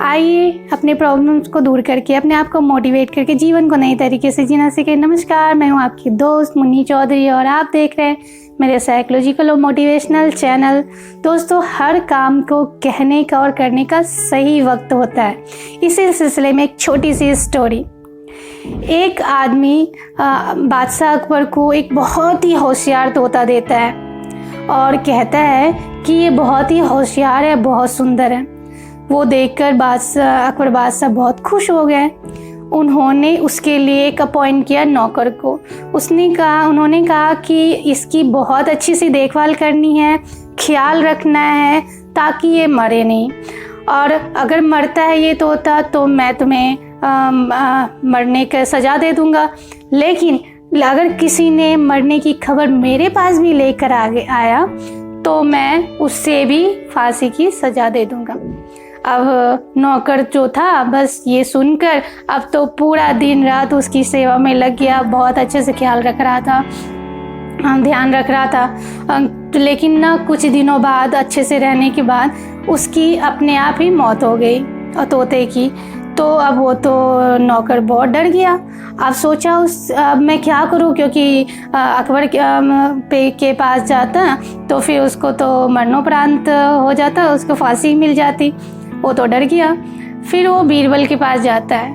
आइए अपने प्रॉब्लम्स को दूर करके अपने आप को मोटिवेट करके जीवन को नई तरीके से जीना सीखें। नमस्कार, मैं हूं आपकी दोस्त मुन्नी चौधरी और आप देख रहे हैं मेरे साइकोलॉजिकल और मोटिवेशनल चैनल। दोस्तों, हर काम को कहने का और करने का सही वक्त होता है। इसी सिलसिले में एक छोटी सी स्टोरी। एक आदमी बादशाह अकबर को एक बहुत ही होशियार तोता देता है और कहता है कि ये बहुत ही होशियार है, बहुत सुंदर है। वो देखकर अकबर बादशाह बहुत खुश हो गए। उन्होंने उसके लिए एक अपॉइंट किया नौकर को। उन्होंने कहा कि इसकी बहुत अच्छी सी देखभाल करनी है, ख्याल रखना है ताकि ये मरे नहीं, और अगर मरता है ये तोता तो मैं तुम्हें मरने का सज़ा दे दूँगा। लेकिन अगर किसी ने मरने की खबर मेरे पास भी लेकर आया तो मैं उससे भी फांसी की सज़ा दे दूँगा। अब नौकर जो था बस ये सुनकर अब तो पूरा दिन रात उसकी सेवा में लग गया, बहुत अच्छे से ख्याल रख रहा था, ध्यान रख रहा था। लेकिन ना कुछ दिनों बाद अच्छे से रहने के बाद उसकी अपने आप ही मौत हो गई तोते की। तो अब वो तो नौकर बहुत डर गया। अब सोचा अब मैं क्या करूं, क्योंकि अकबर के पास जाता तो फिर उसको तो मरणोपरांत हो जाता, उसको फांसी मिल जाती। वो तो डर गया। फिर वो बीरबल के पास जाता है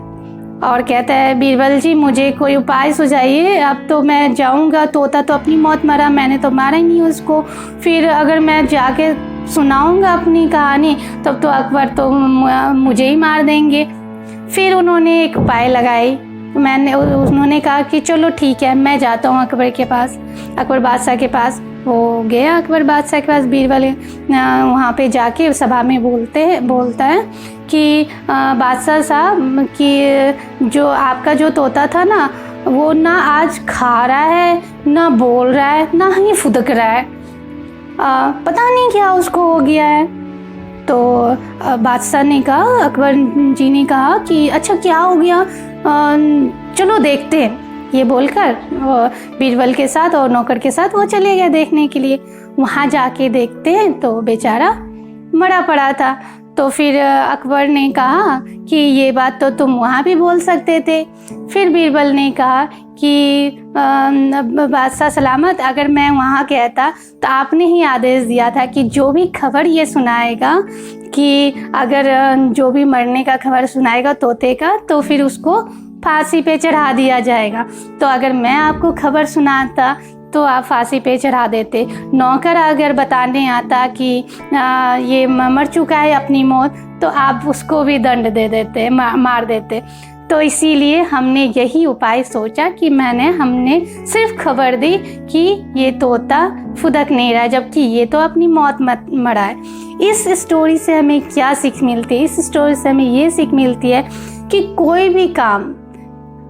और कहता है, बीरबल जी मुझे कोई उपाय सुझाइए, अब तो मैं जाऊंगा, तोता तो अपनी मौत मरा, मैंने तो मारा ही नहीं उसको। फिर अगर मैं जाके सुनाऊंगा अपनी कहानी तब तो अकबर तो मुझे ही मार देंगे। फिर उन्होंने एक उपाय लगाई। उन्होंने कहा कि चलो ठीक है, मैं जाता हूँ अकबर के पास, अकबर बादशाह के पास। वो गया अकबर बादशाह के पास। बीरबल वहाँ पे जाके सभा में बोलता है कि बादशाह साहब कि जो आपका जो तोता था ना, वो ना आज खा रहा है, ना बोल रहा है, ना ही फुदक रहा है, पता नहीं क्या उसको हो गया है। तो बादशाह ने कहा, अकबर जी ने कहा कि अच्छा क्या हो गया, चलो देखते हैं। ये बोलकर बीरबल के साथ और नौकर के साथ वो चले गए देखने के लिए। वहाँ जाके देखते हैं तो बेचारा मरा पड़ा था। तो फिर अकबर ने कहा कि ये बात तो तुम वहाँ भी बोल सकते थे। फिर बीरबल ने कहा कि बादशाह सलामत, अगर मैं वहाँ कहता तो आपने ही आदेश दिया था कि जो भी खबर ये सुनाएगा, कि अगर जो भी मरने का खबर सुनाएगा तोते का, तो फिर उसको फांसी पे चढ़ा दिया जाएगा। तो अगर मैं आपको खबर सुनाता तो आप फांसी पे चढ़ा देते। नौकर अगर बताने आता कि ये मर चुका है अपनी मौत, तो आप उसको भी दंड दे देते, मार देते। तो इसीलिए हमने यही उपाय सोचा कि हमने सिर्फ खबर दी कि ये तोता फुदक नहीं रहा, जबकि ये तो अपनी मौत मरा है। इस स्टोरी से हमें क्या सीख मिलती है? इस स्टोरी से हमें ये सीख मिलती है कि कोई भी काम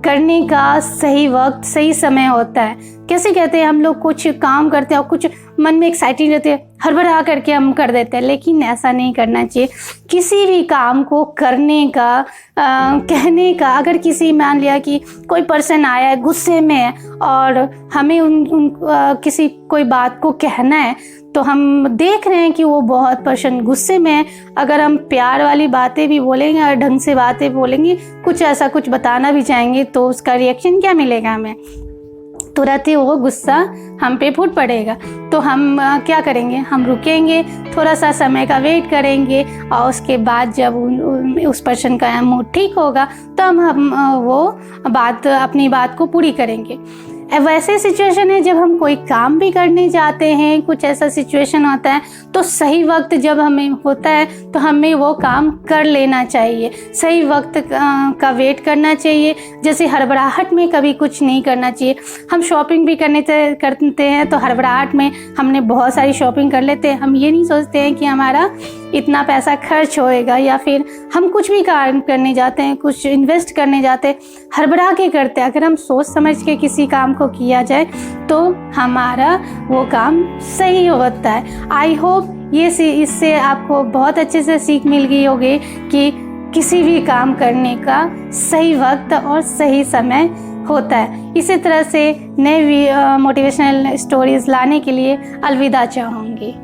करने का सही वक्त, सही समय होता है। कैसे कहते हैं, हम लोग कुछ काम करते हैं और कुछ मन में एक्साइटिंग रहते हैं, हड़बड़ा करके हम कर देते हैं, लेकिन ऐसा नहीं करना चाहिए। किसी भी काम को करने का, कहने का, अगर मान लिया कि कोई पर्सन आया है गुस्से में है और हमें किसी कोई बात को कहना है, तो हम देख रहे हैं कि वो बहुत पर्सन गुस्से में है, अगर हम प्यार वाली बातें भी बोलेंगे और ढंग से बातें बोलेंगे, कुछ ऐसा कुछ बताना भी चाहेंगे, तो उसका रिएक्शन क्या मिलेगा हमें? तुरंत ही वो गुस्सा हम पे फूट पड़ेगा। तो हम क्या करेंगे? हम रुकेंगे, थोड़ा सा समय का वेट करेंगे और उसके बाद जब उस पर्सन का मूड ठीक होगा तो हम वो अपनी बात को पूरी करेंगे। वैसे सिचुएशन है जब हम कोई काम भी करने जाते हैं, कुछ ऐसा सिचुएशन होता है तो सही वक्त जब हमें होता है तो हमें वो काम कर लेना चाहिए। सही वक्त का वेट करना चाहिए। जैसे हड़बड़ाहट में कभी कुछ नहीं करना चाहिए। हम शॉपिंग भी करते हैं तो हड़बड़ाहट में हमने बहुत सारी शॉपिंग कर लेते हैं। हम ये नहीं सोचते हैं कि हमारा इतना पैसा खर्च होएगा, या फिर हम कुछ भी काम करने जाते हैं, कुछ इन्वेस्ट करने जाते हैं, हड़बड़ा के करते हैं। अगर हम सोच समझ के किसी काम को किया जाए तो हमारा वो काम सही होता है। आई होप इससे आपको बहुत अच्छे से सीख मिल गई होगी कि किसी भी काम करने का सही वक्त और सही समय होता है। इसी तरह से नए मोटिवेशनल स्टोरीज़ लाने के लिए अलविदा चाहूँगी।